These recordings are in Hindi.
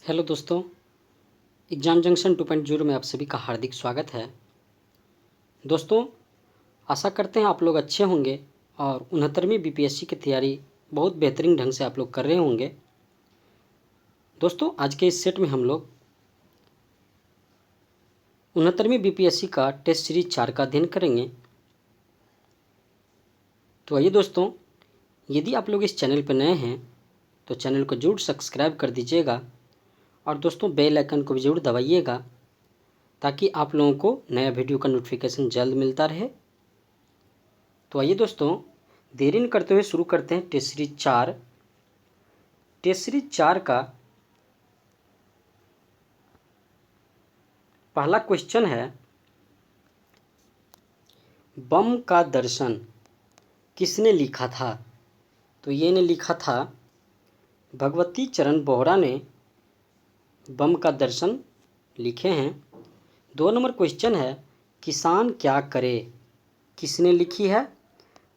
हेलो दोस्तों, एग्ज़ाम जंक्शन 2.0 में आप सभी का हार्दिक स्वागत है। दोस्तों, आशा करते हैं आप लोग अच्छे होंगे और 69वीं बीपीएससी की तैयारी बहुत बेहतरीन ढंग से आप लोग कर रहे होंगे। दोस्तों, आज के इस सेट में हम लोग 69वीं बीपीएससी का टेस्ट सीरीज 4 का अध्ययन करेंगे। तो आइए दोस्तों, यदि आप लोग इस चैनल पर नए हैं तो चैनल को जरूर सब्सक्राइब कर दीजिएगा और दोस्तों बेल आइकन को भी ज़रूर दबाइएगा ताकि आप लोगों को नया वीडियो का नोटिफिकेशन जल्द मिलता रहे। तो आइए दोस्तों, देरी न करते हुए शुरू करते हैं टेस्ट सीरीज 4। टेस्ट सीरीज 4 का पहला क्वेश्चन है, बम का दर्शन किसने लिखा था? तो ये ने लिखा था भगवती चरण बोहरा ने बम का दर्शन लिखे हैं। 2 नंबर क्वेश्चन है, किसान क्या करे किसने लिखी है?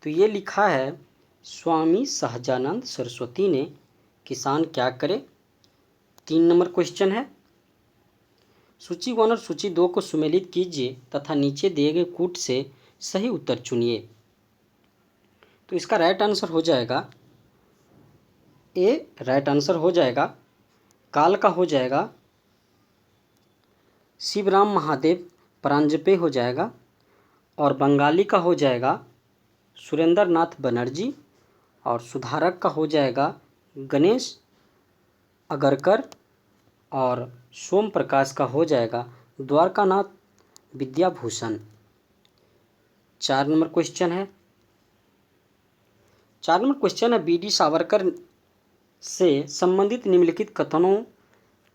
तो ये लिखा है स्वामी सहजानंद सरस्वती ने किसान क्या करे। 3 नंबर क्वेश्चन है, सूची 1 और सूची 2 को सुमेलित कीजिए तथा नीचे दिए गए कूट से सही उत्तर चुनिए। तो इसका राइट आंसर हो जाएगा ए। राइट आंसर हो जाएगा काल का हो जाएगा शिवराम महादेव परांजपे हो जाएगा, और बंगाली का हो जाएगा सुरेंद्र नाथ बनर्जी, और सुधारक का हो जाएगा गणेश अगरकर, और सोम प्रकाश का हो जाएगा द्वारकानाथ विद्याभूषण। 4 नंबर क्वेश्चन है, 4 नंबर क्वेश्चन है, बी.डी. सावरकर से संबंधित निम्नलिखित कथनों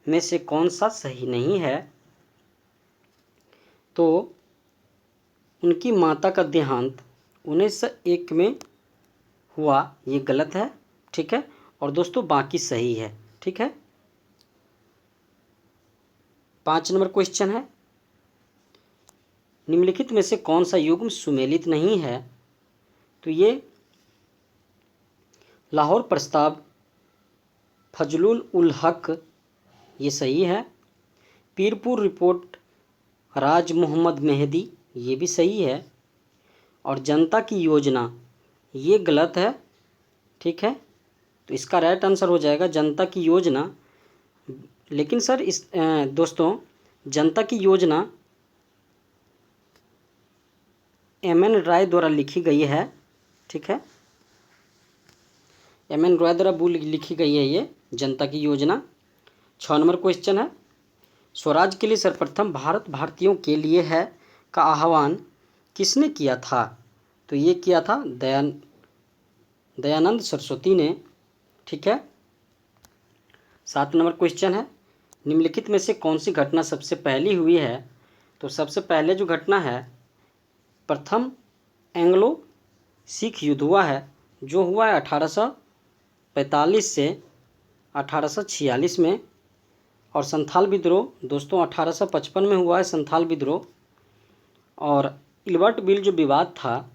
में से कौन सा सही नहीं है? तो उनकी माता का देहांत 1901 में हुआ, ये गलत है, ठीक है। और दोस्तों बाकी सही है, ठीक है। 5 नंबर क्वेश्चन है, निम्नलिखित में से कौन सा युग्म सुमेलित नहीं है? तो ये लाहौर प्रस्ताव फजलुल उल हक, ये सही है। पीरपुर रिपोर्ट राज मोहम्मद मेहदी, ये भी सही है। और जनता की योजना, ये गलत है, ठीक है। तो इसका राइट आंसर हो जाएगा जनता की योजना। लेकिन सर दोस्तों जनता की योजना एम.एन. राय द्वारा लिखी गई है, ठीक है। एम.एन. राय द्वारा लिखी गई है ये जनता की योजना। 6 नंबर क्वेश्चन है, स्वराज के लिए सर्वप्रथम भारत भारतीयों के लिए है का आह्वान किसने किया था? तो ये किया था दयानंद सरस्वती ने, ठीक है। 7 नंबर क्वेश्चन है, निम्नलिखित में से कौन सी घटना सबसे पहली हुई है? तो सबसे पहले जो घटना है प्रथम एंग्लो सिख युद्ध हुआ है, जो हुआ है 1845 से 1846 में। और संथाल विद्रोह दोस्तों 1855 में हुआ है संथाल विद्रोह। और इल्बर्ट बिल जो विवाद था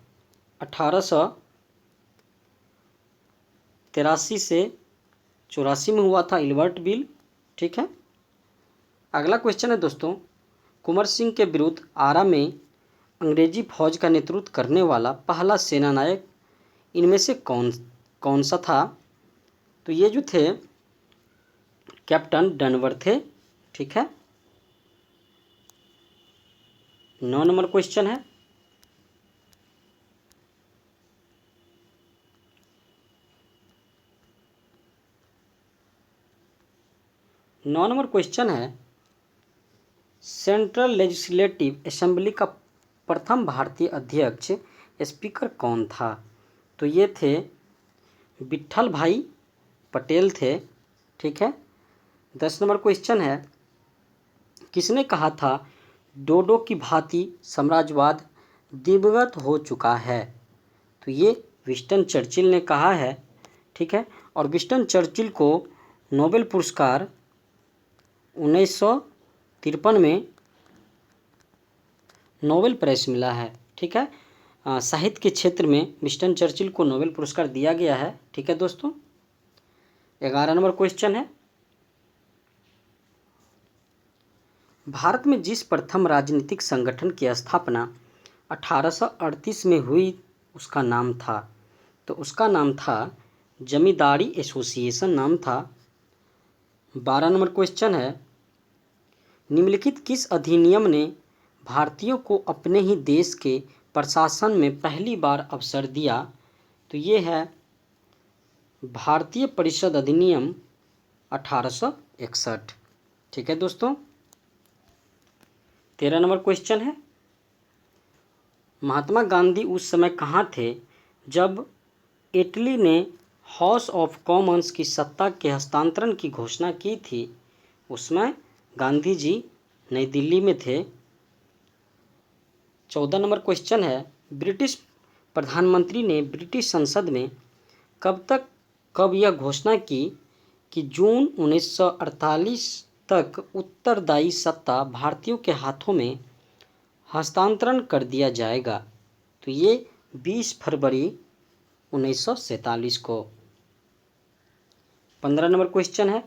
1883 से 84 में हुआ था इल्बर्ट बिल, ठीक है। अगला क्वेश्चन है दोस्तों, कुंवर सिंह के विरुद्ध आरा में अंग्रेजी फौज का नेतृत्व करने वाला पहला सेनानायक इनमें से कौन सा था? तो ये जो थे कैप्टन डनवर थे, ठीक है। 9 नंबर क्वेश्चन है, सेंट्रल लेजिस्लेटिव असेंबली का प्रथम भारतीय अध्यक्ष स्पीकर कौन था? तो ये थे विट्ठल भाई पटेल थे, ठीक है। 10 नंबर क्वेश्चन है, किसने कहा था डोडो की भांति साम्राज्यवाद दिवंगत हो चुका है? तो ये विंस्टन चर्चिल ने कहा है, ठीक है। और विंस्टन चर्चिल को नोबेल पुरस्कार 1953 में नोबेल प्राइज़ मिला है, ठीक है। साहित्य के क्षेत्र में विंस्टन चर्चिल को नोबेल पुरस्कार दिया गया है, ठीक है दोस्तों। 11 नंबर क्वेश्चन है, भारत में जिस प्रथम राजनीतिक संगठन की स्थापना 1838 में हुई उसका नाम था, तो उसका नाम था जमींदारी एसोसिएशन नाम था। 12 नंबर क्वेश्चन है, निम्नलिखित किस अधिनियम ने भारतीयों को अपने ही देश के प्रशासन में पहली बार अवसर दिया? तो ये है भारतीय परिषद अधिनियम 1861। ठीक है दोस्तों। 13 नंबर क्वेश्चन है, महात्मा गांधी उस समय कहाँ थे जब इटली ने हाउस ऑफ कॉमन्स की सत्ता के हस्तांतरण की घोषणा की थी? उसमें गांधी जी नई दिल्ली में थे। 14 नंबर क्वेश्चन है, ब्रिटिश प्रधानमंत्री ने ब्रिटिश संसद में कब यह घोषणा की कि जून 1948 तक उत्तरदायी सत्ता भारतीयों के हाथों में हस्तांतरण कर दिया जाएगा? तो ये 20 फरवरी 1947 को। 15 नंबर क्वेश्चन है,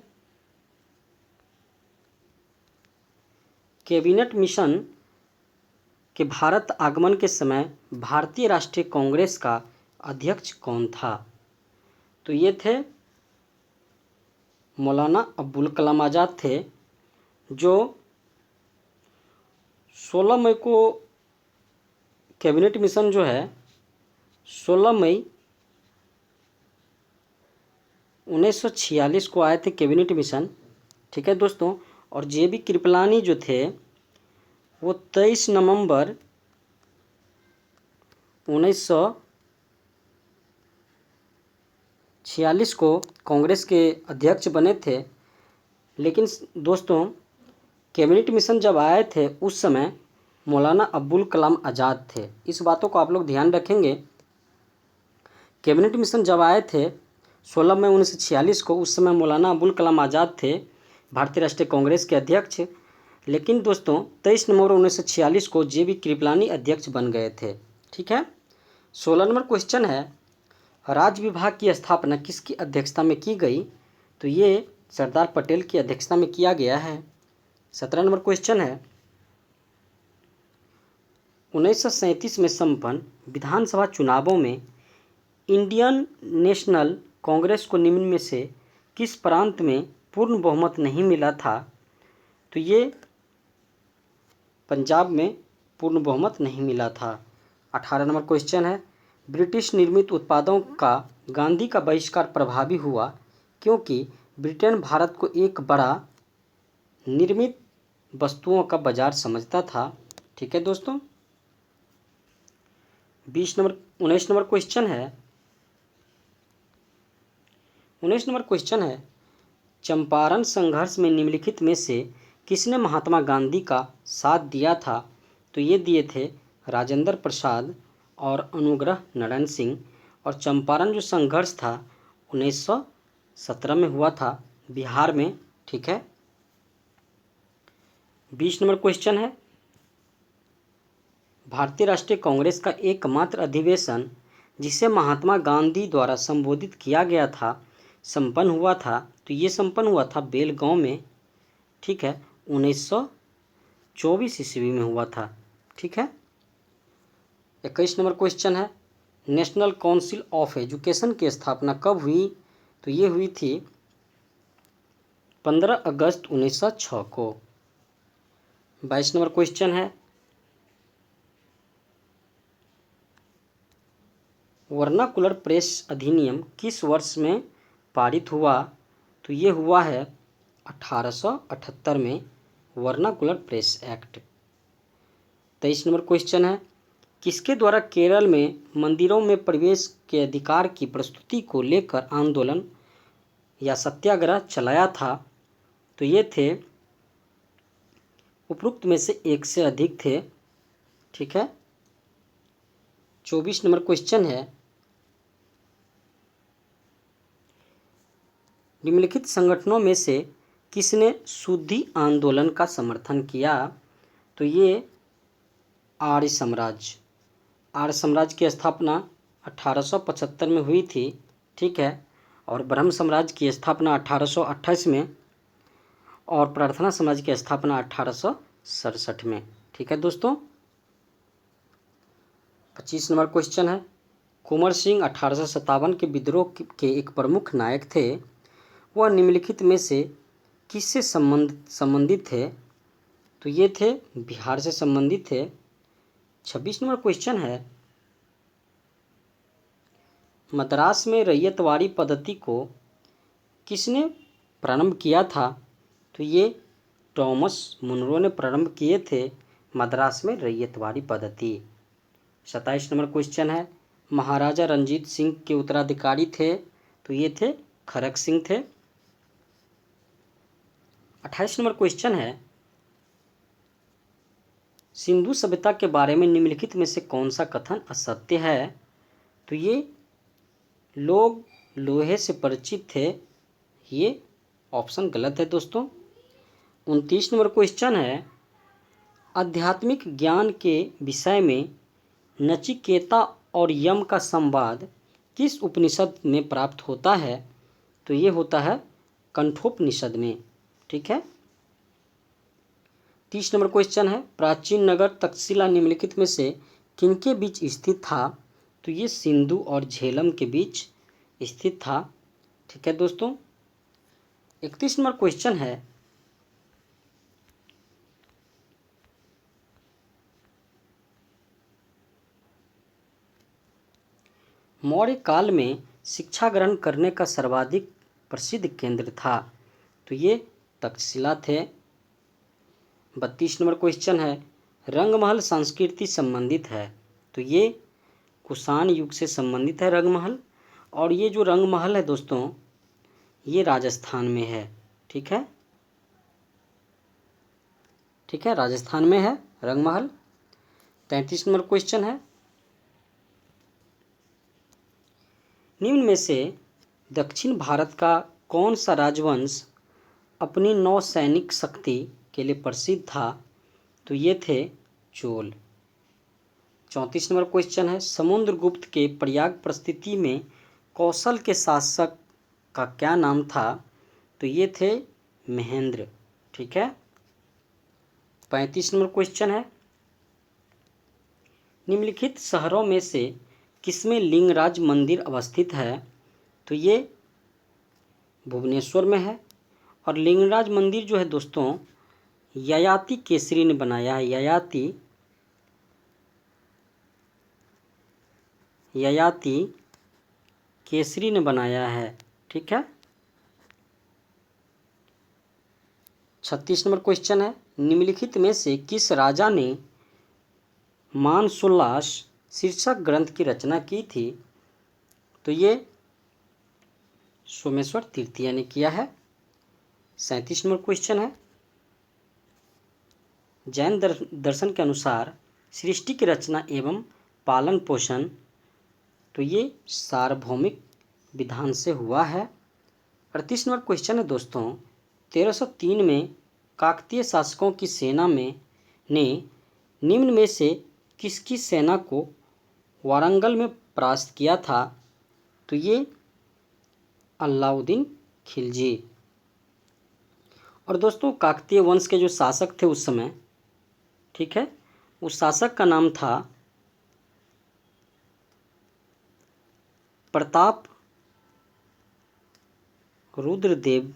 कैबिनेट मिशन के भारत आगमन के समय भारतीय राष्ट्रीय कांग्रेस का अध्यक्ष कौन था? तो ये थे मौलाना अब्दुल कलाम आज़ाद थे, जो 16 मई को कैबिनेट मिशन जो है 16 मई 1946 को आए थे कैबिनेट मिशन। ठीक है दोस्तों। और जेबी कृपलानी जो थे वो 23 नवंबर 1946 को कांग्रेस के अध्यक्ष बने थे। लेकिन दोस्तों कैबिनेट मिशन जब आए थे उस समय मौलाना अब्दुल कलाम आज़ाद थे। इस बातों को आप लोग ध्यान रखेंगे। कैबिनेट मिशन जब आए थे 16 मई 1946 को, उस समय मौलाना अब्दुल कलाम आज़ाद थे भारतीय राष्ट्रीय कांग्रेस के अध्यक्ष। लेकिन दोस्तों 23 नवंबर 1946 को जेबी कृपलानी अध्यक्ष बन गए थे। ठीक है। 16 नंबर क्वेश्चन है, राज्य विभाग की स्थापना किसकी अध्यक्षता में की गई? तो ये सरदार पटेल की अध्यक्षता में किया गया है। 17 नंबर क्वेश्चन है, 1937 में संपन्न विधानसभा चुनावों में इंडियन नेशनल कांग्रेस को निम्न में से किस प्रांत में पूर्ण बहुमत नहीं मिला था? तो ये पंजाब में पूर्ण बहुमत नहीं मिला था। 18 नंबर क्वेश्चन है, ब्रिटिश निर्मित उत्पादों का गांधी का बहिष्कार प्रभावी हुआ क्योंकि ब्रिटेन भारत को एक बड़ा निर्मित वस्तुओं का बाजार समझता था। ठीक है दोस्तों। 19 नंबर क्वेश्चन है, 19 नंबर क्वेश्चन है, चंपारण संघर्ष में निम्नलिखित में से किसने महात्मा गांधी का साथ दिया था? तो ये दिए थे राजेंद्र प्रसाद और अनुग्रह नारायण सिंह। और चंपारण जो संघर्ष था 1917 में हुआ था बिहार में। ठीक है। 20 नंबर क्वेश्चन है, भारतीय राष्ट्रीय कांग्रेस का एकमात्र अधिवेशन जिसे महात्मा गांधी द्वारा संबोधित किया गया था संपन्न हुआ था? तो ये संपन्न हुआ था बेलगांव में। ठीक है। 1924 ईस्वी में हुआ था। ठीक है। 21 नंबर क्वेश्चन है, नेशनल काउंसिल ऑफ एजुकेशन की स्थापना कब हुई? तो ये हुई थी 15 अगस्त 1906 को। 22 नंबर क्वेश्चन है, वर्नाकुलर प्रेस अधिनियम किस वर्ष में पारित हुआ? तो ये हुआ है 1878 में vernacular press act. 23 number question है, किसके द्वारा केरल में मंदिरों में प्रवेश के अधिकार की प्रस्तुति को लेकर आंदोलन या सत्याग्रह चलाया था? तो ये थे उपरोक्त में से एक से अधिक थे। ठीक है। 24 नंबर क्वेश्चन है, निम्नलिखित संगठनों में से किसने शुद्धि आंदोलन का समर्थन किया? तो ये आर्य साम्राज्य की स्थापना 1875 में हुई थी। ठीक है। और ब्रह्म साम्राज्य की स्थापना 1828 में और प्रार्थना समाज की स्थापना 1867 में। ठीक है दोस्तों। 25 नंबर क्वेश्चन है, कुंवर सिंह 1857 के विद्रोह के एक प्रमुख नायक थे। वह निम्नलिखित में से किससे संबंधित थे? तो ये थे बिहार से संबंधित थे। 26 नंबर क्वेश्चन है, मद्रास में रैयतवाड़ी पद्धति को किसने प्रारंभ किया था? तो ये टॉमस मुनरो ने प्रारंभ किए थे मद्रास में रैयतवाड़ी पद्धति। 27 नंबर क्वेश्चन है, महाराजा रंजीत सिंह के उत्तराधिकारी थे। तो ये थे खड़क सिंह थे। 28 नंबर क्वेश्चन है, सिंधु सभ्यता के बारे में निम्नलिखित में से कौन सा कथन असत्य है? तो ये लोग लोहे से परिचित थे, ये ऑप्शन गलत है दोस्तों। 29 नंबर क्वेश्चन है, आध्यात्मिक ज्ञान के विषय में नचिकेता और यम का संवाद किस उपनिषद में प्राप्त होता है? तो ये होता है कंठोपनिषद में। ठीक है। 30 नंबर क्वेश्चन है, प्राचीन नगर तक्षशिला निम्नलिखित में से किनके बीच स्थित था? तो ये सिंधु और झेलम के बीच स्थित था। ठीक है दोस्तों। 31 नंबर क्वेश्चन है, मौर्य काल में शिक्षा ग्रहण करने का सर्वाधिक प्रसिद्ध केंद्र था। तो ये तक्षशिला थे। 32 नंबर क्वेश्चन है, रंगमहल संस्कृति संबंधित है। तो ये कुषाण युग से संबंधित है रंगमहल। और ये जो रंगमहल है दोस्तों, ये राजस्थान में है। ठीक है। ठीक है, राजस्थान में है रंगमहल। 33 नंबर क्वेश्चन है, निम्न में से दक्षिण भारत का कौन सा राजवंश अपनी नौसैनिक शक्ति के लिए प्रसिद्ध था? तो ये थे चोल। 34 नंबर क्वेश्चन है, समुद्रगुप्त के प्रयाग परिस्थिति में कौशल के शासक का क्या नाम था? तो ये थे महेंद्र। ठीक है। 35 नंबर क्वेश्चन है, निम्नलिखित शहरों में से किसमें लिंगराज मंदिर अवस्थित है? तो ये भुवनेश्वर में है। और लिंगराज मंदिर जो है दोस्तों, ययाति केसरी ने बनाया है। ययाति केसरी ने बनाया है। ठीक है। 36 नंबर क्वेश्चन है, निम्नलिखित में से किस राजा ने मानसोल्लास शीर्षक ग्रंथ की रचना की थी? तो ये सोमेश्वर तृतीय ने किया है। 37 नंबर क्वेश्चन है, जैन दर्शन के अनुसार सृष्टि की रचना एवं पालन पोषण तो ये सार्वभौमिक विधान से हुआ है। 38 नंबर क्वेश्चन है दोस्तों, 1303 में काकतीय शासकों की सेना ने निम्न में से किसकी सेना को वारंगल में परास्त किया था? तो ये अलाउद्दीन खिलजी। और दोस्तों, काकतीय वंश के जो शासक थे उस समय, ठीक है, उस शासक का नाम था प्रताप रुद्रदेव।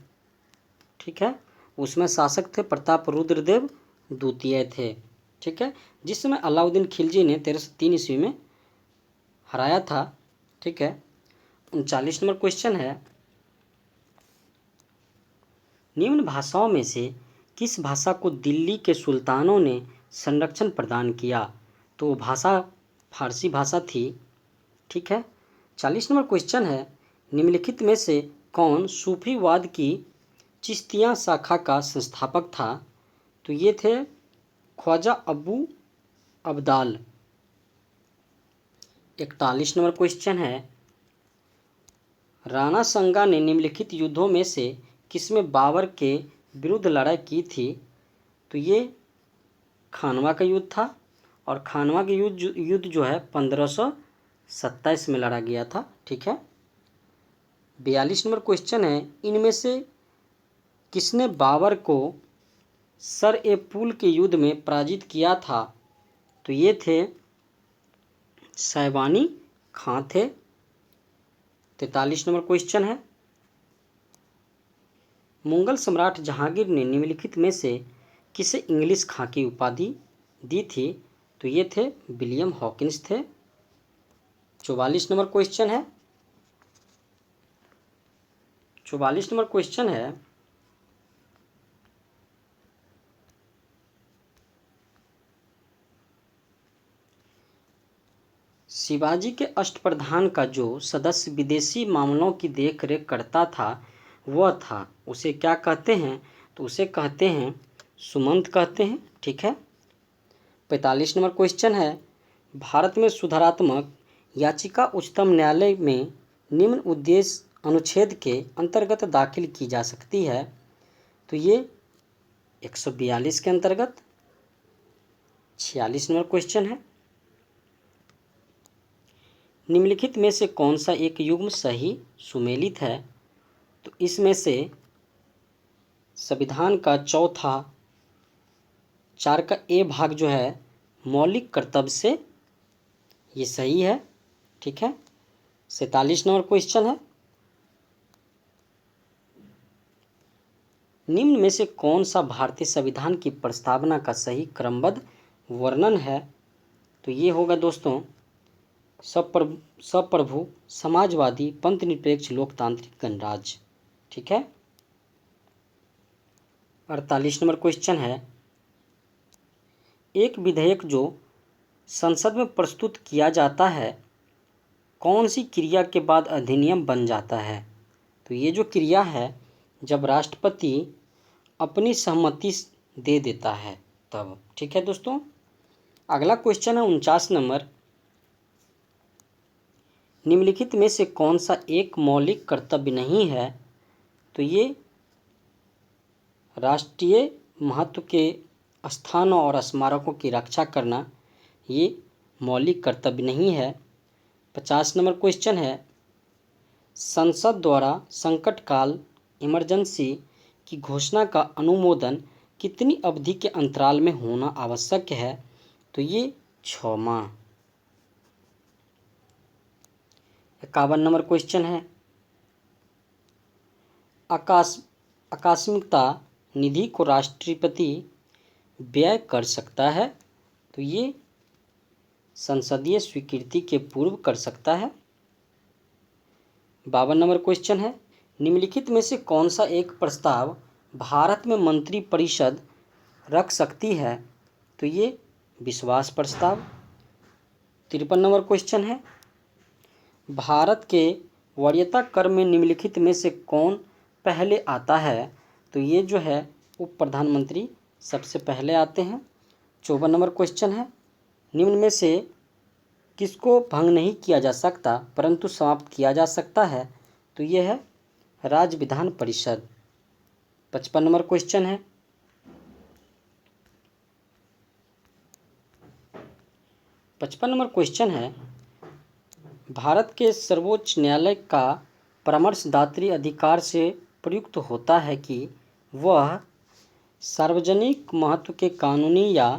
ठीक है, उसमें शासक थे प्रताप रुद्रदेव द्वितीय थे। ठीक है, जिस समय अलाउद्दीन खिलजी ने 1303 ईस्वी में हराया था। ठीक है। 39 नंबर क्वेश्चन है, निम्न भाषाओं में से किस भाषा को दिल्ली के सुल्तानों ने संरक्षण प्रदान किया? तो वो भाषा फारसी भाषा थी। ठीक है। 40 नंबर क्वेश्चन है, निम्नलिखित में से कौन सूफीवाद की चिश्तिया शाखा का संस्थापक था? तो ये थे ख्वाजा अबू अब्दाल। 41 नंबर क्वेश्चन है, राणा संगा ने निम्नलिखित युद्धों में से किसमें बाबर के विरुद्ध लड़ाई की थी? तो ये खानवा का युद्ध था। और खानवा के युद्ध जो है 1527 में लड़ा गया था। ठीक है। 42 नंबर क्वेश्चन है, इनमें से किसने बाबर को सर ए पुल के युद्ध में पराजित किया था? तो ये थे साइबानी खां थे। 43 नंबर क्वेश्चन है, मुगल सम्राट जहांगीर ने निम्नलिखित में से किसे इंग्लिश खां की उपाधि दी थी? तो ये थे विलियम हॉकिंस थे। 44 नंबर क्वेश्चन है, 44 नंबर क्वेश्चन है, शिवाजी के अष्टप्रधान का जो सदस्य विदेशी मामलों की देखरेख करता था वह था, उसे क्या कहते हैं? तो उसे कहते हैं सुमंत कहते हैं। ठीक है। 45 नंबर क्वेश्चन है, भारत में सुधारात्मक याचिका उच्चतम न्यायालय में निम्न उद्देश्य अनुच्छेद के अंतर्गत दाखिल की जा सकती है? तो ये 142 के अंतर्गत। 46 नंबर क्वेश्चन है, निम्नलिखित में से कौन सा एक युग्म सही सुमेलित है? तो इसमें से संविधान का चौथा 4 का ए भाग जो है मौलिक कर्तव्य से, ये सही है। ठीक है। 47 नंबर क्वेश्चन है, निम्न में से कौन सा भारतीय संविधान की प्रस्तावना का सही क्रमबद्ध वर्णन है? तो ये होगा दोस्तों सप्रभु समाजवादी पंथ निरपेक्ष लोकतांत्रिक गणराज्य। ठीक है। 48 नंबर क्वेश्चन है, एक विधेयक जो संसद में प्रस्तुत किया जाता है कौन सी क्रिया के बाद अधिनियम बन जाता है? तो ये जो क्रिया है जब राष्ट्रपति अपनी सहमति दे देता है तब। ठीक है दोस्तों। अगला क्वेश्चन है 49 नंबर, निम्नलिखित में से कौन सा एक मौलिक कर्तव्य नहीं है? तो ये राष्ट्रीय महत्व के स्थानों और स्मारकों की रक्षा करना ये मौलिक कर्तव्य नहीं है। 50 नंबर क्वेश्चन है, संसद द्वारा संकट काल इमरजेंसी की घोषणा का अनुमोदन कितनी अवधि के अंतराल में होना आवश्यक है? तो ये 6 माह। 51 नंबर क्वेश्चन है, आकस्मिकता निधि को राष्ट्रपति व्यय कर सकता है? तो ये संसदीय स्वीकृति के पूर्व कर सकता है। 52 नंबर क्वेश्चन है, निम्नलिखित में से कौन सा एक प्रस्ताव भारत में मंत्री परिषद रख सकती है? तो ये विश्वास प्रस्ताव। 53 नंबर क्वेश्चन है, भारत के वरीयता कर में निम्नलिखित में से कौन पहले आता है? तो ये जो है उप प्रधानमंत्री सबसे पहले आते हैं। 54 नंबर क्वेश्चन है, निम्न में से किसको भंग नहीं किया जा सकता परंतु समाप्त किया जा सकता है? तो ये है राज्य विधान परिषद। 55 नंबर क्वेश्चन है, 55 नंबर क्वेश्चन है, भारत के सर्वोच्च न्यायालय का परामर्शदात्री अधिकार से प्रयुक्त होता है कि वह सार्वजनिक महत्व के कानूनी या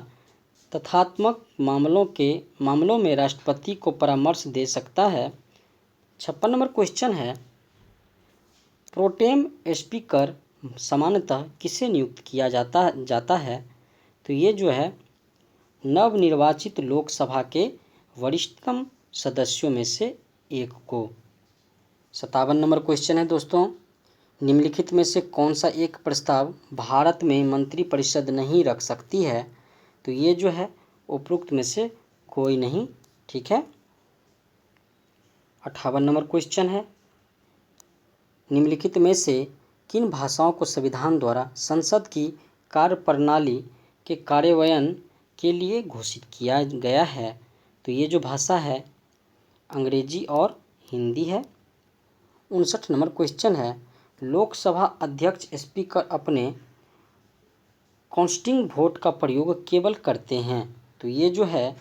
तथ्यात्मक मामलों में राष्ट्रपति को परामर्श दे सकता है। 56 नंबर क्वेश्चन है, प्रोटेम स्पीकर सामान्यतः किसे नियुक्त किया जाता है? तो ये जो है नवनिर्वाचित लोकसभा के वरिष्ठतम सदस्यों में से एक को। 57 नंबर क्वेश्चन है दोस्तों, निम्नलिखित में से कौन सा एक प्रस्ताव भारत में मंत्रिपरिषद नहीं रख सकती है? तो ये जो है उपरोक्त में से कोई नहीं। ठीक है। 58 नंबर क्वेश्चन है, निम्नलिखित में से किन भाषाओं को संविधान द्वारा संसद की कार्यप्रणाली के कार्यान्वयन के लिए घोषित किया गया है? तो ये जो भाषा है अंग्रेजी और हिंदी है। 59 नंबर क्वेश्चन है, लोकसभा अध्यक्ष स्पीकर अपने कास्टिंग वोट का प्रयोग केवल करते हैं? तो ये जो है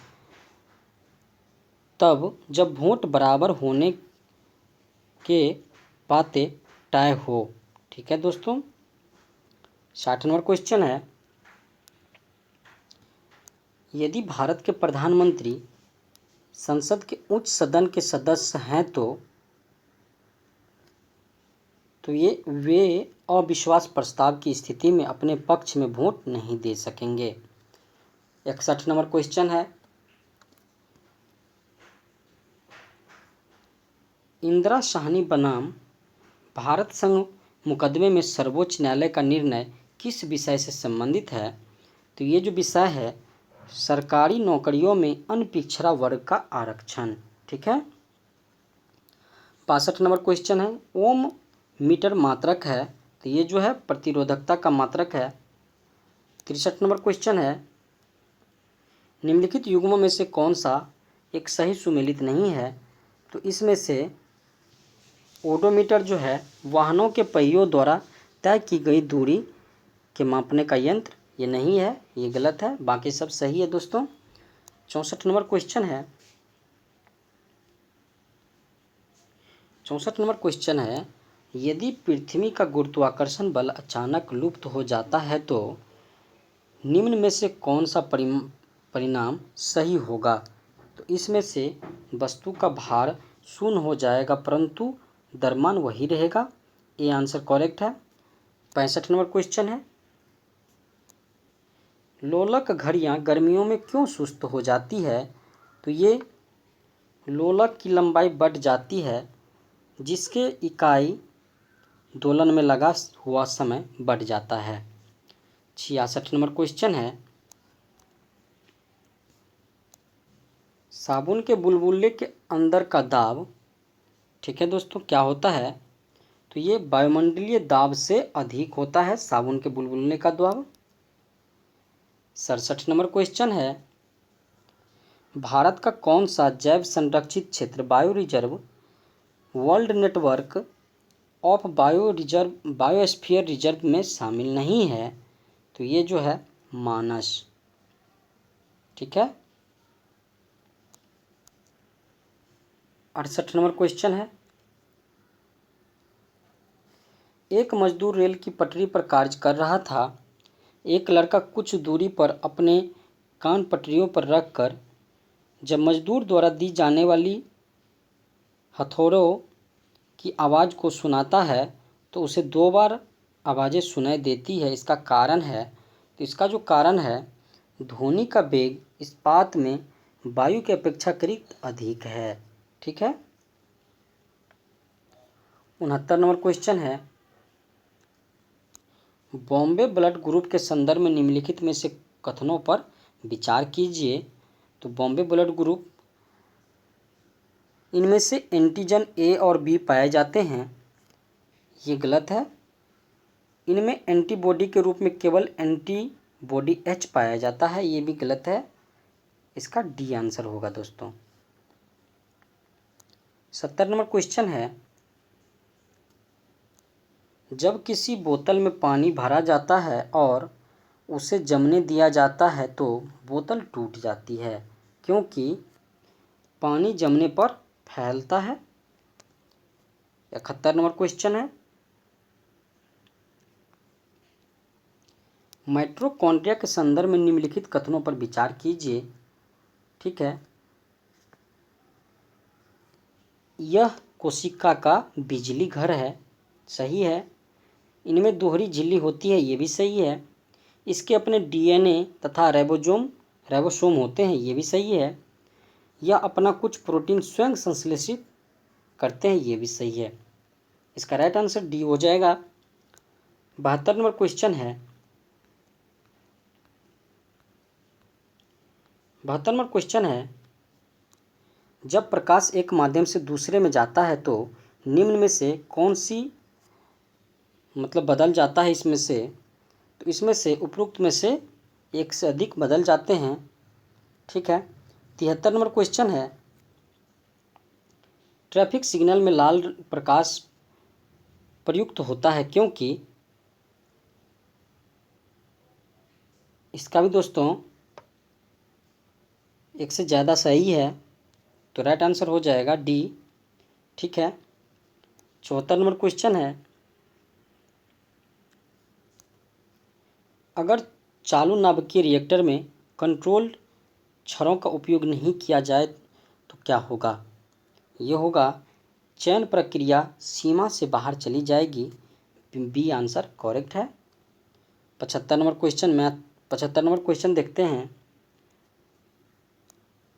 तब जब वोट बराबर होने के बातें तय हो। ठीक है दोस्तों। 60 नंबर क्वेश्चन है, यदि भारत के प्रधानमंत्री संसद के उच्च सदन के सदस्य हैं तो ये वे अविश्वास प्रस्ताव की स्थिति में अपने पक्ष में वोट नहीं दे सकेंगे। 61 नंबर क्वेश्चन है, इंदिरा साहनी बनाम भारत संघ मुकदमे में सर्वोच्च न्यायालय का निर्णय किस विषय से संबंधित है? तो ये जो विषय है, सरकारी नौकरियों में अनपिछड़ा वर्ग का आरक्षण। ठीक है। 62 नंबर क्वेश्चन है, ओम मीटर मात्रक है, तो ये जो है प्रतिरोधकता का मात्रक है। 63 नंबर क्वेश्चन है, निम्नलिखित युग्मों में से कौन सा एक सही सुमेलित नहीं है? तो इसमें से ओडोमीटर जो है वाहनों के पहियों द्वारा तय की गई दूरी के मापने का यंत्र, ये नहीं है, ये गलत है, बाकी सब सही है दोस्तों। 64 नंबर क्वेश्चन है, 64 नंबर क्वेश्चन है, यदि पृथ्वी का गुरुत्वाकर्षण बल अचानक लुप्त हो जाता है तो निम्न में से कौन सा परिणाम सही होगा? तो इसमें से वस्तु का भार शून्य हो जाएगा परंतु द्रव्यमान वही रहेगा। ये आंसर करेक्ट है। 65 नंबर क्वेश्चन है, लोलक घड़ियां गर्मियों में क्यों सुस्त हो जाती है? तो ये लोलक की लंबाई बढ़ जाती है जिसके इकाई दोलन में लगा हुआ समय बढ़ जाता है। 66 नंबर क्वेश्चन है, साबुन के बुलबुले के अंदर का दाब, ठीक है दोस्तों, क्या होता है? तो ये वायुमंडलीय दाब से अधिक होता है साबुन के बुलबुले का दाब। 67 नंबर क्वेश्चन है, भारत का कौन सा जैव संरक्षित क्षेत्र bio reserve world network of biosphere reserve में शामिल नहीं है? तो ये जो है मानस। ठीक है। 68 नंबर क्वेश्चन है, एक मजदूर रेल की पटरी पर कार्य कर रहा था। एक लड़का कुछ दूरी पर अपने कान पटरियों पर रखकर जब मजदूर द्वारा दी जाने वाली हथौड़ों की आवाज़ को सुनाता है तो उसे 2 बार आवाज़ें सुनाई देती है। इसका कारण है, तो इसका जो कारण है, ध्वनि का वेग इस्पात में वायु के अपेक्षाकृत अधिक है। ठीक है। 69 नंबर क्वेश्चन है, बॉम्बे ब्लड ग्रुप के संदर्भ में निम्नलिखित में से कथनों पर विचार कीजिए। तो बॉम्बे ब्लड ग्रुप, इनमें से एंटीजन ए और बी पाए जाते हैं, ये गलत है। इनमें एंटीबॉडी के रूप में केवल एंटीबॉडी एच पाया जाता है, ये भी गलत है। इसका डी आंसर होगा दोस्तों। 70 नंबर क्वेश्चन है, जब किसी बोतल में पानी भरा जाता है और उसे जमने दिया जाता है तो बोतल टूट जाती है क्योंकि पानी जमने पर फैलता है। 71 नंबर क्वेश्चन है, माइटोकॉन्ड्रिया के संदर्भ में निम्नलिखित कथनों पर विचार कीजिए। ठीक है। यह कोशिका का बिजली घर है, सही है। इनमें दोहरी झिल्ली होती है, ये भी सही है। इसके अपने डीएनए तथा राइबोसोम होते हैं, ये भी सही है। यह अपना कुछ प्रोटीन स्वयं संश्लेषित करते हैं, ये भी सही है। इसका राइट आंसर डी हो जाएगा। 72 नंबर क्वेश्चन है, 72 नंबर क्वेश्चन है, जब प्रकाश एक माध्यम से दूसरे में जाता है तो निम्न में से कौन सी बदल जाता है इसमें से? तो इसमें से उपरोक्त में से एक से अधिक बदल जाते हैं। ठीक है। 73 नंबर क्वेश्चन है, ट्रैफिक सिग्नल में लाल प्रकाश प्रयुक्त होता है क्योंकि? इसका भी दोस्तों एक से ज़्यादा सही है, तो राइट आंसर हो जाएगा डी। ठीक है। 74 नंबर क्वेश्चन है, अगर चालू नाभिकीय रिएक्टर में कंट्रोल छड़ों का उपयोग नहीं किया जाए तो क्या होगा? ये होगा चयन प्रक्रिया सीमा से बाहर चली जाएगी। बी आंसर करेक्ट है। 75 नंबर क्वेश्चन देखते हैं।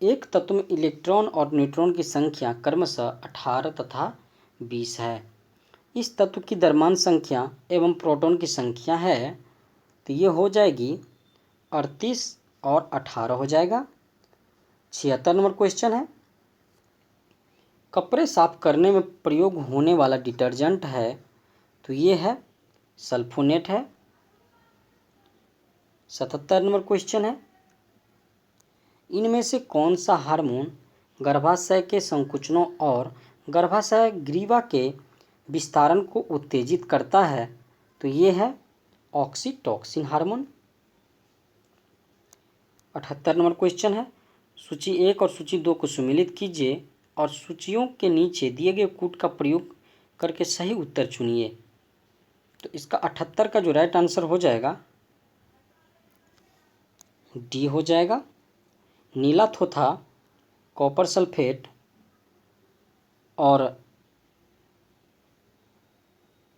एक तत्व में इलेक्ट्रॉन और न्यूट्रॉन की संख्या क्रमशः 18 तथा 20 है। इस तत्व की द्रव्यमान संख्या एवं प्रोटॉन की संख्या है, तो ये हो जाएगी 38 और 18 हो जाएगा। 76 नंबर क्वेश्चन है। कपड़े साफ करने में प्रयोग होने वाला डिटर्जेंट है, तो ये है सल्फोनेट है। 77 नंबर क्वेश्चन है। इनमें से कौन सा हार्मोन गर्भाशय के संकुचनों और गर्भाशय ग्रीवा के विस्तारण को उत्तेजित करता है? तो ये है ऑक्सीटोसिन हार्मोन। 78 नंबर क्वेश्चन है। सूची 1 और सूची 2 को सम्मिलित कीजिए और सूचियों के नीचे दिए गए कूट का प्रयोग करके सही उत्तर चुनिए। तो इसका 78 का जो राइट आंसर हो जाएगा डी हो जाएगा। नीला थोथा, कॉपर सल्फेट और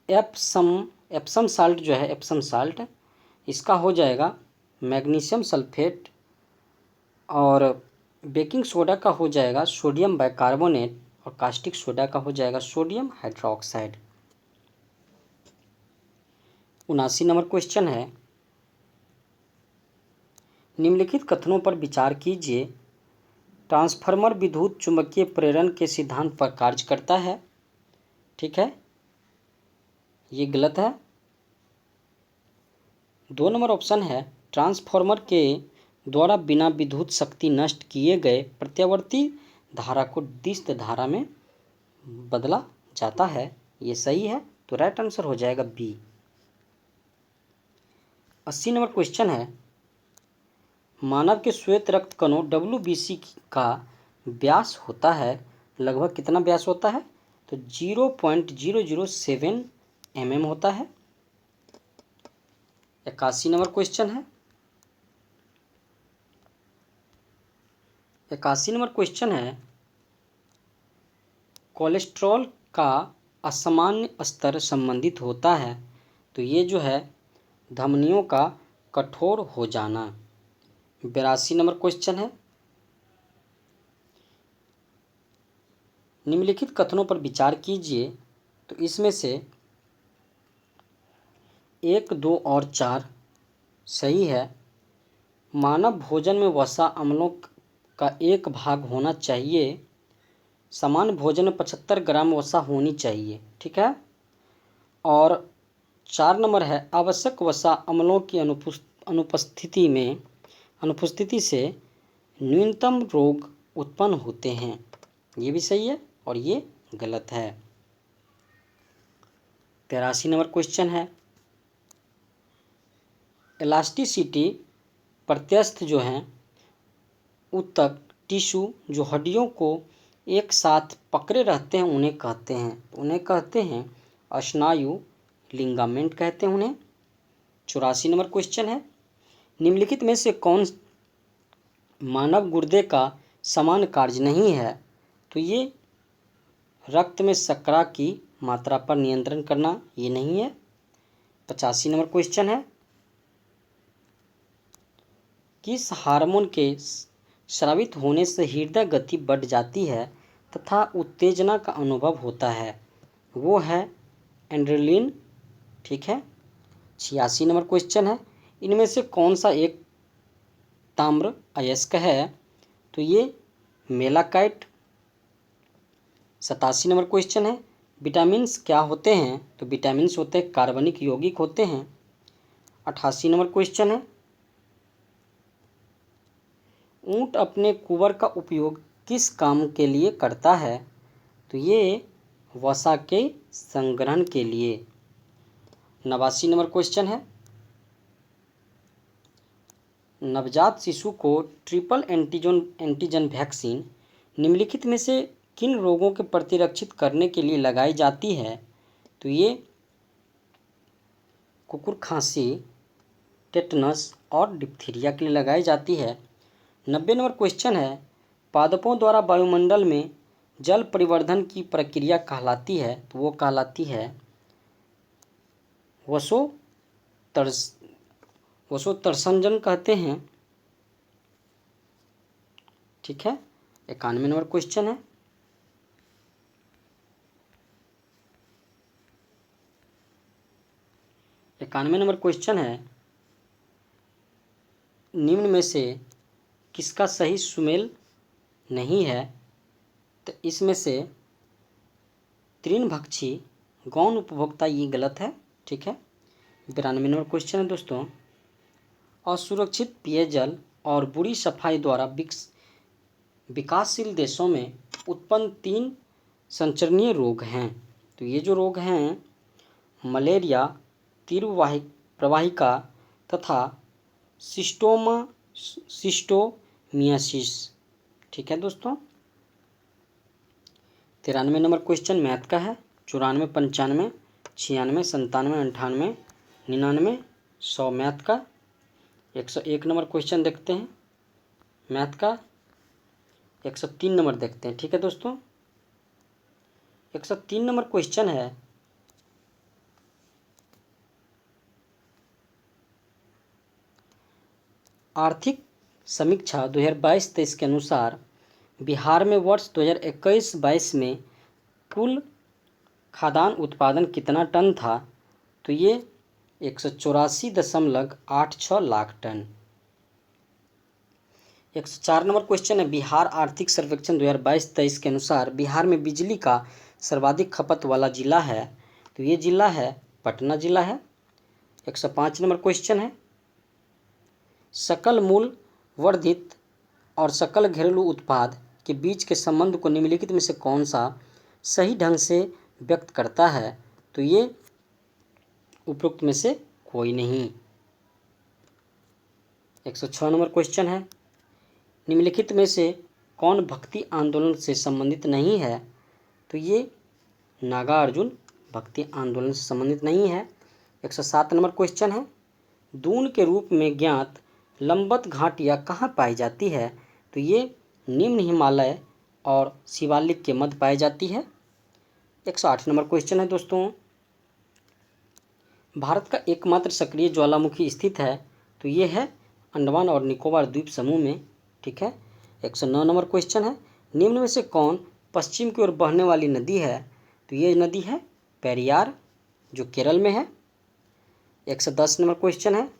एप्सम साल्ट जो है एप्सम साल्ट, इसका हो जाएगा मैग्नीशियम सल्फेट और बेकिंग सोडा का हो जाएगा सोडियम बाइकार्बोनेट और कास्टिक सोडा का हो जाएगा सोडियम हाइड्रोक्साइड। 79 नंबर क्वेश्चन है। निम्नलिखित कथनों पर विचार कीजिए। ट्रांसफार्मर विद्युत चुंबकीय प्रेरण के सिद्धांत पर कार्य करता है। ठीक है, ये गलत है। 2 नंबर ऑप्शन है ट्रांसफार्मर के द्वारा बिना विद्युत शक्ति नष्ट किए गए प्रत्यावर्ती धारा को दिष्ट धारा में बदला जाता है। ये सही है, तो राइट आंसर हो जाएगा बी। 80 नंबर क्वेश्चन है। मानव के श्वेत रक्त कणों WBC का व्यास होता है, लगभग कितना व्यास होता है? तो 0.007 mm होता है। 81 नंबर क्वेश्चन है। 81 नंबर क्वेश्चन है। कोलेस्ट्रॉल का असामान्य स्तर संबंधित होता है, तो ये जो है धमनियों का कठोर हो जाना। 82 नंबर क्वेश्चन है। निम्नलिखित कथनों पर विचार कीजिए, तो इसमें से 1, 2 और 4 सही है। मानव भोजन में वसा अम्लों का 1 भाग होना चाहिए। सामान्य भोजन में 75 ग्राम वसा होनी चाहिए। ठीक है, और 4 नंबर है आवश्यक वसा अम्लों की अनुपस्थिति से न्यूनतम रोग उत्पन्न होते हैं। ये भी सही है और ये गलत है। 83 नंबर क्वेश्चन है। इलास्टिसिटी प्रत्यास्थ जो हैं ऊतक टिश्यू जो हड्डियों को एक साथ पकड़े रहते हैं उन्हें कहते हैं स्नायु, लिगामेंट कहते हैं उन्हें। 84 नंबर क्वेश्चन है। निम्नलिखित में से कौन मानव गुर्दे का समान कार्य नहीं है? तो ये रक्त में शर्करा की मात्रा पर नियंत्रण करना, ये नहीं है। 85 नंबर क्वेश्चन है। किस हार्मोन के स्रावित होने से हृदय गति बढ़ जाती है तथा उत्तेजना का अनुभव होता है? वो है एड्रेनलिन। ठीक है। 86 नंबर क्वेश्चन है। इनमें से कौन सा एक ताम्र अयस्क है? तो ये मेलाकाइट। 87 नंबर क्वेश्चन है। विटामिन्स क्या होते हैं? तो विटामिन्स होते हैं कार्बनिक यौगिक होते हैं। 88 नंबर क्वेश्चन है। ऊंट अपने कुबर का उपयोग किस काम के लिए करता है? तो ये वसा के संग्रहण के लिए। 89 नंबर क्वेश्चन है। नवजात शिशु को ट्रिपल एंटीजन वैक्सीन निम्नलिखित में से किन रोगों के प्रतिरक्षित करने के लिए लगाई जाती है? तो ये कुकुर खांसी, टेटनस और डिप्थीरिया के लिए लगाई जाती है। 90 नंबर क्वेश्चन है, पादपों द्वारा वायुमंडल में जल परिवर्धन की प्रक्रिया कहलाती है, तो वो कहलाती है वसोत्सर्जन कहते हैं। ठीक है। 91 नंबर क्वेश्चन है, निम्न में से किसका सही सुमेल नहीं है? तो इसमें से तृणभक्षी गौण उपभोक्ता, ये गलत है। ठीक है। 92 नंबर क्वेश्चन है दोस्तों, असुरक्षित पेयजल और बुरी सफाई द्वारा विकासशील देशों में उत्पन्न 3 संचरणीय रोग हैं। तो ये जो रोग हैं, मलेरिया, तीव्र प्रवाहिका तथा सिस्टोमियासिस। ठीक है दोस्तों। 93 नंबर क्वेश्चन मैथ का है। 94, 95, 96, 97, 98, 99, 100 मैथ का। 101 नंबर क्वेश्चन देखते हैं मैथ का। 103 नंबर देखते हैं। ठीक है दोस्तों। 103 नंबर क्वेश्चन है, आर्थिक समीक्षा 2022-23 के अनुसार बिहार में वर्ष 2021-22 में कुल खाद्यान्न उत्पादन कितना टन था? तो ये 184.86 लाख टन। 104 नंबर क्वेश्चन है, बिहार आर्थिक सर्वेक्षण 2022-23 के अनुसार बिहार में बिजली का सर्वाधिक खपत वाला जिला है, तो ये जिला है पटना जिला है। 105 नंबर क्वेश्चन है, सकल मूल्य वर्धित और सकल घरेलू उत्पाद के बीच के संबंध को निम्नलिखित में से कौन सा सही ढंग से व्यक्त करता है? तो ये उपरोक्त में से कोई नहीं। 106 नंबर क्वेश्चन है, निम्नलिखित में से कौन भक्ति आंदोलन से संबंधित नहीं है? तो ये नागार्जुन भक्ति आंदोलन से संबंधित नहीं है। 107 नंबर क्वेश्चन है, दून के रूप में ज्ञात लंबत घाटियाँ कहाँ पाई जाती है? तो ये निम्न हिमालय और शिवालिक के मध्य पाई जाती है। 108 नंबर क्वेश्चन है दोस्तों, भारत का एकमात्र सक्रिय ज्वालामुखी स्थित है, तो ये है अंडमान और निकोबार द्वीप समूह में। ठीक है। 109 नंबर क्वेश्चन है, निम्न में से कौन पश्चिम की ओर बहने वाली नदी है? तो ये नदी है पेरियार, जो केरल में है। 110 नंबर क्वेश्चन है,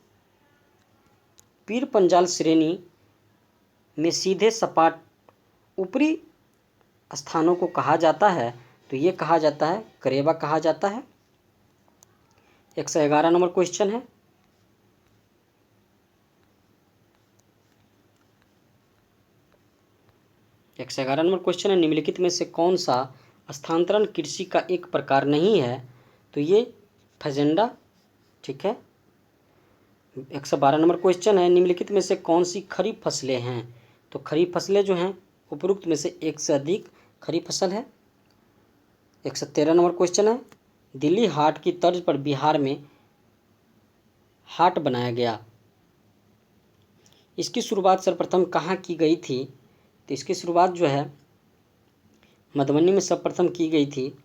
पीर पंजाल श्रेणी में सीधे सपाट ऊपरी स्थानों को कहा जाता है? तो ये कहा जाता है करेबा कहा जाता है। 111 नंबर क्वेश्चन है, निम्नलिखित में से कौन सा स्थानांतरण कृषि का एक प्रकार नहीं है? तो ये फजेंडा। ठीक है। 112 नंबर क्वेश्चन है, निम्नलिखित में से कौन सी खरीफ फसलें हैं? तो खरीफ फसलें जो हैं उपरोक्त में से एक से अधिक खरीफ फसल है। 113 नंबर क्वेश्चन है, दिल्ली हाट की तर्ज पर बिहार में हाट बनाया गया, इसकी शुरुआत सर्वप्रथम कहाँ की गई थी? तो इसकी शुरुआत जो है मधुबनी में सर्वप्रथम की गई थी।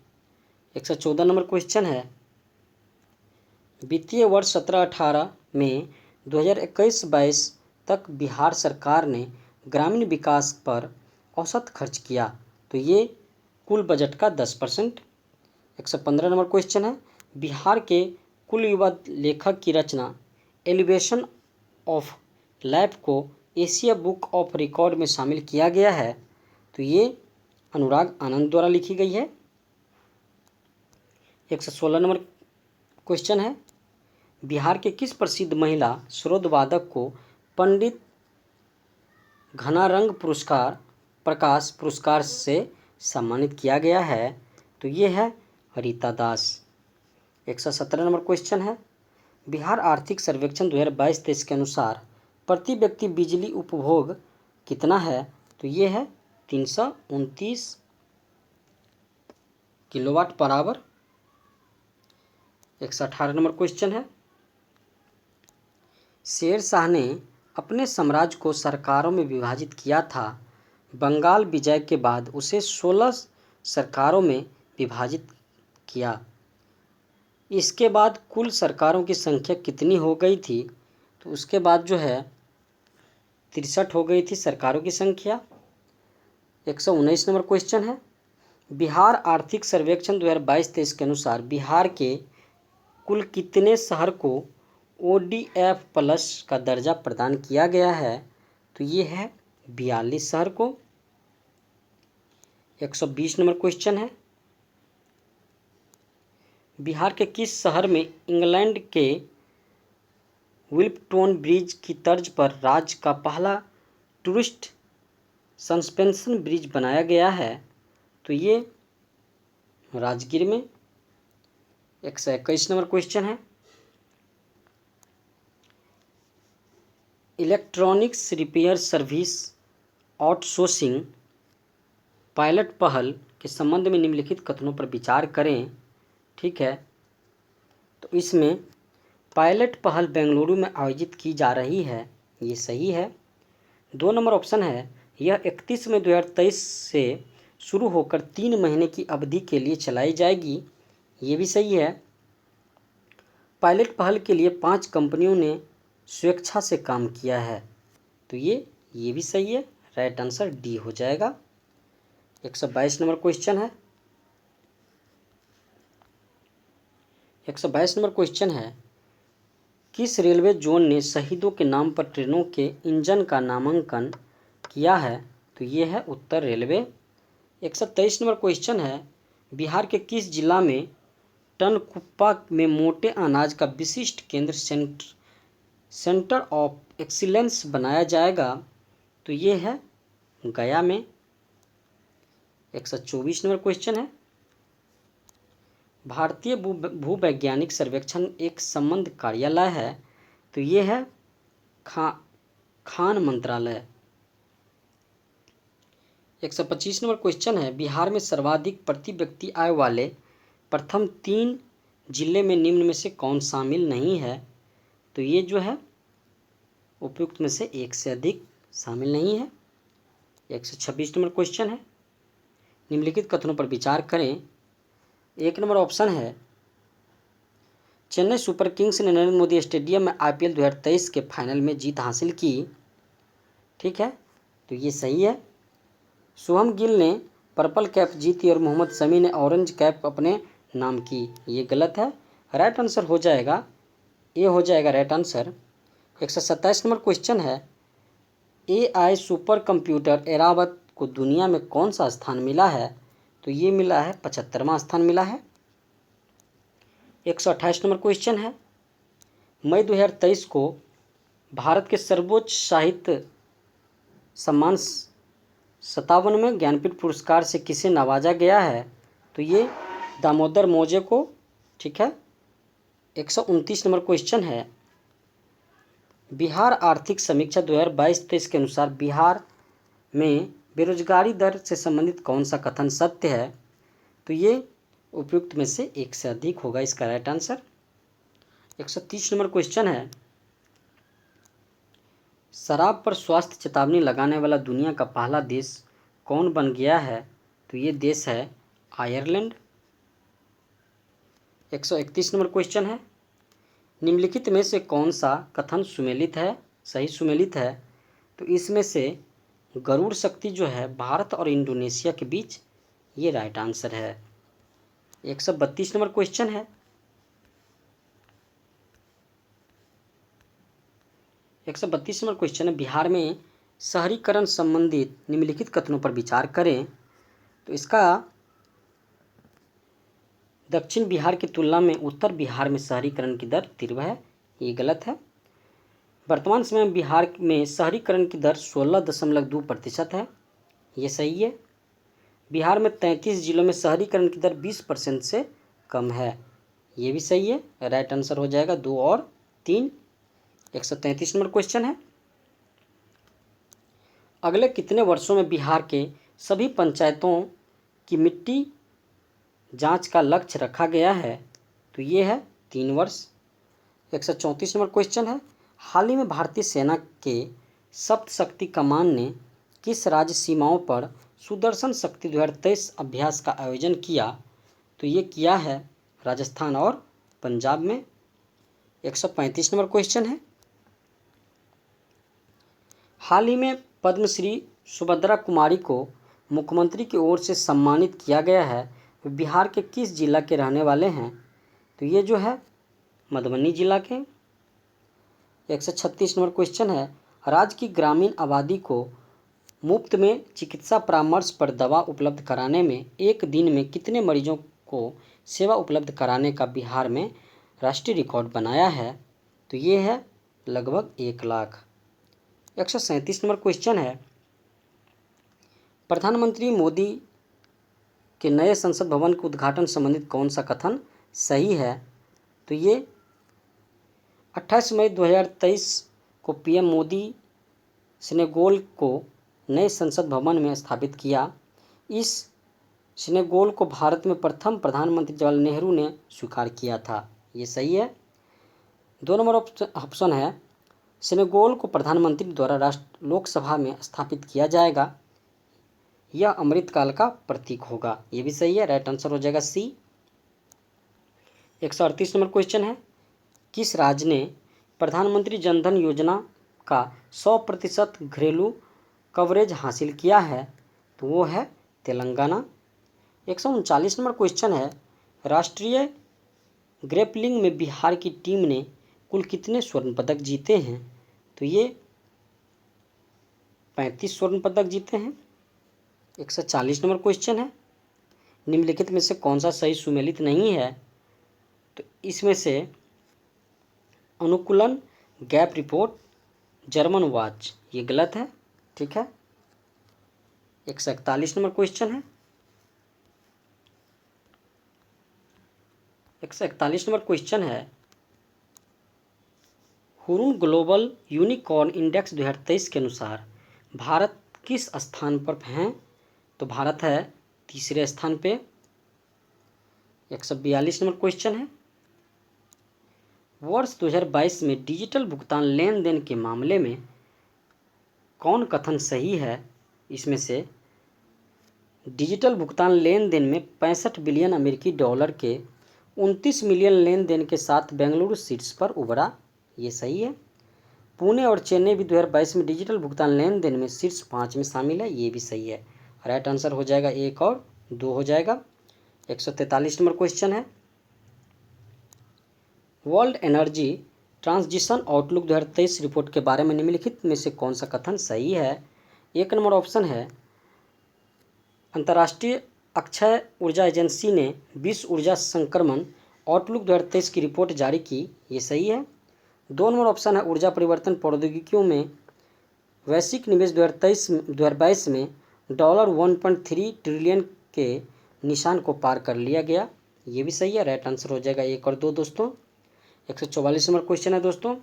114 नंबर क्वेश्चन है, वित्तीय वर्ष 17-18 में 2021-22 तक बिहार सरकार ने ग्रामीण विकास पर औसत खर्च किया, तो ये कुल बजट का 10%। 115 नंबर क्वेश्चन है, बिहार के कुल युवा लेखक की रचना एलिवेशन ऑफ लाइफ को एशिया बुक ऑफ रिकॉर्ड में शामिल किया गया है, तो ये अनुराग आनंद द्वारा लिखी गई है। 116 नंबर क्वेश्चन है, बिहार के किस प्रसिद्ध महिला श्रोतवादक को पंडित घनारंग प्रकाश पुरस्कार से सम्मानित किया गया है? तो ये है रीता दास। 117 नंबर क्वेश्चन है, बिहार आर्थिक सर्वेक्षण 2022-23 के अनुसार प्रति व्यक्ति बिजली उपभोग कितना है? तो ये है 329 kilowatt per hour. 118 number question है, शेर शाह ने अपने साम्राज्य को सरकारों में विभाजित किया था। बंगाल विजय के बाद उसे 16 सरकारों में विभाजित किया। इसके बाद कुल सरकारों की संख्या कितनी हो गई थी? तो उसके बाद जो है 63 हो गई थी सरकारों की संख्या। 119 नंबर क्वेश्चन है, बिहार आर्थिक सर्वेक्षण 2022-23 के अनुसार बिहार के कुल कितने शहर को ODF प्लस का दर्जा प्रदान किया गया है? तो ये है 42 शहर को। 120 नंबर क्वेश्चन है, बिहार के किस शहर में इंग्लैंड के विल्पटोन ब्रिज की तर्ज पर राज्य का पहला टूरिस्ट सस्पेंशन ब्रिज बनाया गया है? तो ये राजगीर में। 121 नंबर क्वेश्चन है, electronics repair service outsourcing pilot पहल के संबंध में निम्नलिखित कथनों पर विचार करें। ठीक है, तो इसमें पायलट पहल बेंगलुरु में आयोजित की जा रही है, ये सही है। 2 नंबर ऑप्शन है, यह 31 मई 2023 से शुरू होकर 3 महीने की अवधि के लिए चलाई जाएगी, ये भी सही है। पायलट पहल के लिए 5 कंपनियों ने स्वेच्छा से काम किया है, तो ये भी सही है। राइट आंसर डी हो जाएगा। 122 नंबर क्वेश्चन है, 122 नंबर क्वेश्चन है, किस रेलवे जोन ने शहीदों के नाम पर ट्रेनों के इंजन का नामांकन किया है? तो ये है उत्तर रेलवे। 123 नंबर क्वेश्चन है, बिहार के किस जिला में टनकुप्पा में मोटे अनाज का विशिष्ट केंद्र सेंटर ऑफ एक्सीलेंस बनाया जाएगा? तो ये है गया में। 124 नंबर क्वेश्चन है, भारतीय भूवैज्ञानिक सर्वेक्षण एक संबंध कार्यालय है, तो ये है खान मंत्रालय। 125 नंबर क्वेश्चन है, बिहार में सर्वाधिक प्रति व्यक्ति आय वाले प्रथम 3 जिले में निम्न में से कौन शामिल नहीं है? तो ये जो है उपयुक्त में से एक से अधिक शामिल नहीं है। 126 नंबर क्वेश्चन है, निम्नलिखित कथनों पर विचार करें। 1 नंबर ऑप्शन है, चेन्नई सुपर किंग्स ने नरेंद्र मोदी स्टेडियम में IPL 2023 के फाइनल में जीत हासिल की। ठीक है, तो ये सही है। शुभम गिल ने पर्पल कैप जीती और मोहम्मद शमी ने ऑरेंज कैप अपने नाम की, ये गलत है। राइट आंसर हो जाएगा, ये हो जाएगा राइट आंसर। 127 नंबर क्वेश्चन है, AI सुपर कंप्यूटर एरावत को दुनिया में कौन सा स्थान मिला है? तो ये मिला है 75वां स्थान मिला है। 128 नंबर क्वेश्चन है, मई 2023 को भारत के सर्वोच्च साहित्य सम्मान 57वें ज्ञानपीठ पुरस्कार से किसे नवाजा गया है? तो ये दामोदर मौजे को। ठीक है। 129 नंबर क्वेश्चन है, बिहार आर्थिक समीक्षा 2022-23 के अनुसार बिहार में बेरोजगारी दर से संबंधित कौन सा कथन सत्य है? तो ये उपयुक्त में से एक से अधिक होगा इसका राइट आंसर। 130 नंबर क्वेश्चन है, शराब पर स्वास्थ्य चेतावनी लगाने वाला दुनिया का पहला देश कौन बन गया है? तो ये देश है आयरलैंड। 131 नंबर क्वेश्चन है, निम्नलिखित में से कौन सा कथन सुमेलित है, सही सुमेलित है? तो इसमें से गरुड़ शक्ति जो है भारत और इंडोनेशिया के बीच, ये राइट आंसर है। 132 नंबर क्वेश्चन है, 132 नंबर क्वेश्चन है, बिहार में शहरीकरण संबंधित निम्नलिखित कथनों पर विचार करें। तो इसका दक्षिण बिहार की तुलना में उत्तर बिहार में शहरीकरण की दर तीव्र है, ये गलत है। वर्तमान समय में बिहार में शहरीकरण की दर 16.2% है, ये सही है। बिहार में 33 जिलों में शहरीकरण की दर 20% से कम है, ये भी सही है। राइट आंसर हो जाएगा 2 और 3। 133 नंबर क्वेश्चन है, अगले कितने वर्षों में बिहार के सभी पंचायतों की मिट्टी जांच का लक्ष्य रखा गया है? तो ये है 3 वर्ष। 134 नंबर क्वेश्चन है, हाल ही में भारतीय सेना के सप्त शक्ति कमान ने किस राज्य सीमाओं पर सुदर्शन शक्ति 2023 अभ्यास का आयोजन किया? तो ये किया है राजस्थान और पंजाब में। 135 नंबर क्वेश्चन है। हाल ही में पद्मश्री सुभद्रा कुमारी को मुख्यमंत्री की ओर से सम्मानित किया गया है। बिहार के किस जिला के रहने वाले हैं? तो ये जो है मधुबनी जिला के। 136 नंबर क्वेश्चन है। राज्य की ग्रामीण आबादी को मुफ्त में चिकित्सा परामर्श पर दवा उपलब्ध कराने में एक दिन में कितने मरीजों को सेवा उपलब्ध कराने का बिहार में राष्ट्रीय रिकॉर्ड बनाया है? तो ये है लगभग 1 लाख। 137 नंबर क्वेश्चन है। प्रधानमंत्री मोदी के नए संसद भवन के उद्घाटन संबंधित कौन सा कथन सही है? तो ये 28 मई 2023 को पीएम मोदी सिनेगोल को नए संसद भवन में स्थापित किया। इस सिनेगोल को भारत में प्रथम प्रधानमंत्री जवाहरलाल नेहरू ने स्वीकार किया था। ये सही है। 2 नंबर ऑप्शन है सिनेगोल को प्रधानमंत्री द्वारा लोकसभा में स्थापित किया जाएगा। यह अमृतकाल का प्रतीक होगा। ये भी सही है। राइट आंसर हो जाएगा सी। 138 नंबर क्वेश्चन है। किस राज्य ने प्रधानमंत्री जनधन योजना का 100% घरेलू कवरेज हासिल किया है? तो वो है तेलंगाना। 139 नंबर क्वेश्चन है। राष्ट्रीय ग्रेपलिंग में बिहार की टीम ने कुल कितने स्वर्ण पदक जीते हैं? तो ये 35 स्वर्ण पदक जीते हैं। 140 नंबर क्वेश्चन है। निम्नलिखित में से कौन सा सही सुमेलित नहीं है? तो इसमें से अनुकूलन गैप रिपोर्ट जर्मन वॉच ये गलत है। ठीक है। 141 नंबर क्वेश्चन है। 141 नंबर क्वेश्चन है। हुरून ग्लोबल यूनिकॉर्न इंडेक्स 2023 के अनुसार भारत किस स्थान पर है? तो भारत है तीसरे स्थान पे। 142 नंबर क्वेश्चन है। वर्ष 2022 में डिजिटल भुगतान लेन देन के मामले में कौन कथन सही है? इसमें से डिजिटल भुगतान लेन देन में 65 बिलियन अमेरिकी डॉलर के 29 मिलियन लेन देन के साथ बेंगलुरु शीर्ष पर उभरा। ये सही है। पुणे और चेन्नई भी 2022 में डिजिटल भुगतान लेन देन में शीर्ष 5 में शामिल है। ये भी सही है। राइट आंसर हो जाएगा 1 और 2 हो जाएगा। 143 नंबर क्वेश्चन है। World energy transition outlook 2023 report के बारे में निम्नलिखित में से कौन सा कथन सही है? 1 नंबर ऑप्शन है अंतर्राष्ट्रीय अक्षय ऊर्जा एजेंसी ने विश्व ऊर्जा संक्रमण आउटलुक 2023 की रिपोर्ट जारी की। ये सही है। 2 नंबर ऑप्शन है ऊर्जा परिवर्तन प्रौद्योगिकियों में वैश्विक निवेश 2022 में $1.3 ट्रिलियन के निशान को पार कर लिया गया। ये भी सही है। राइट आंसर हो जाएगा 1 और 2 दोस्तों। 144 नंबर क्वेश्चन है दोस्तों।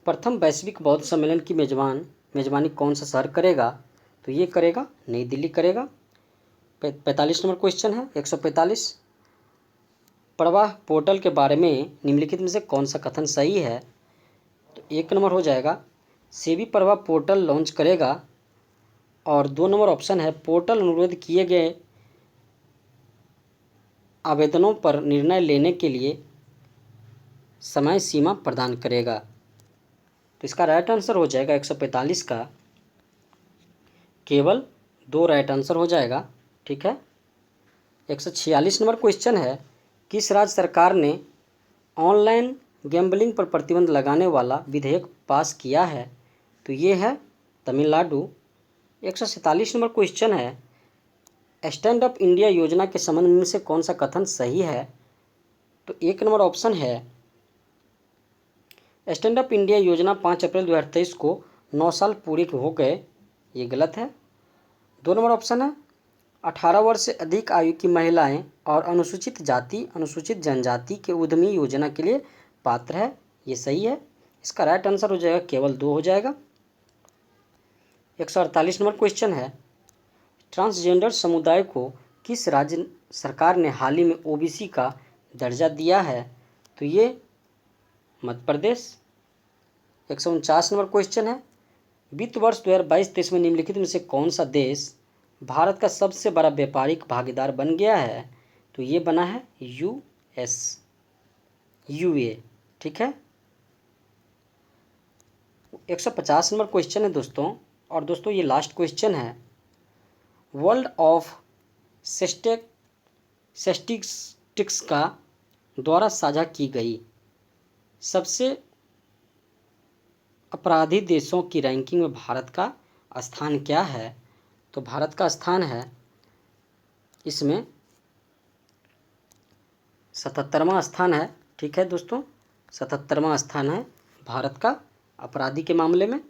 प्रथम वैश्विक बौद्ध सम्मेलन की मेजबानी कौन सा शहर करेगा? तो ये करेगा नई दिल्ली करेगा। 45 नंबर क्वेश्चन है। 145 प्रवाह पोर्टल के बारे में निम्नलिखित में से कौन सा कथन सही है? तो 1 नंबर हो जाएगा सेबी प्रवाह पोर्टल लॉन्च करेगा। और 2 नंबर ऑप्शन है पोर्टल अनुरोध किए गए आवेदनों पर निर्णय लेने के लिए समय सीमा प्रदान करेगा। तो इसका राइट आंसर हो जाएगा 145 का केवल 2 राइट आंसर हो जाएगा। ठीक है। 146 नंबर क्वेश्चन है। किस राज्य सरकार ने ऑनलाइन गैम्बलिंग पर प्रतिबंध लगाने वाला विधेयक पास किया है? तो ये है तमिलनाडु। 147 नंबर क्वेश्चन है स्टैंड अप इंडिया योजना के संबंध में से कौन सा कथन सही है? तो 1 नंबर ऑप्शन है स्टैंड अप इंडिया योजना 5 अप्रैल 2023 को 9 साल पूरे हो गए। ये गलत है। 2 नंबर ऑप्शन है 18 वर्ष से अधिक आयु की महिलाएं और अनुसूचित जाति अनुसूचित जनजाति के उद्यमी योजना के लिए पात्र है। ये सही है। इसका राइट आंसर हो जाएगा केवल 2 हो जाएगा। 148 नंबर क्वेश्चन है ट्रांसजेंडर समुदाय को किस राज्य सरकार ने हाल ही में ओबीसी का दर्जा दिया है? तो ये मध्य प्रदेश। 149 नंबर क्वेश्चन है, वित्त वर्ष 2022-23 में निम्नलिखित में से कौन सा देश भारत का सबसे बड़ा व्यापारिक भागीदार बन गया है? तो ये बना है यूए। ठीक है। 150 नंबर क्वेश्चन है दोस्तों, और दोस्तों ये लास्ट क्वेश्चन है। वर्ल्ड ऑफ स्टैटिस्टिक्स का द्वारा साझा की गई सबसे अपराधी देशों की रैंकिंग में भारत का स्थान क्या है? तो भारत का स्थान है इसमें 77वां स्थान है। ठीक है दोस्तों, 77वां स्थान है भारत का अपराधी के मामले में।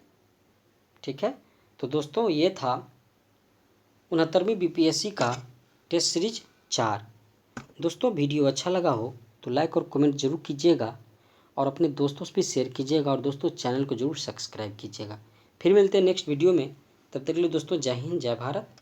ठीक है, तो दोस्तों ये था 69वीं बीपीएससी का टेस्ट सीरीज 4। दोस्तों वीडियो अच्छा लगा हो तो लाइक और कमेंट जरूर कीजिएगा, और अपने दोस्तों से भी शेयर कीजिएगा, और दोस्तों चैनल को जरूर सब्सक्राइब कीजिएगा। फिर मिलते हैं नेक्स्ट वीडियो में, तब तक के लिए दोस्तों जय हिंद, जय भारत।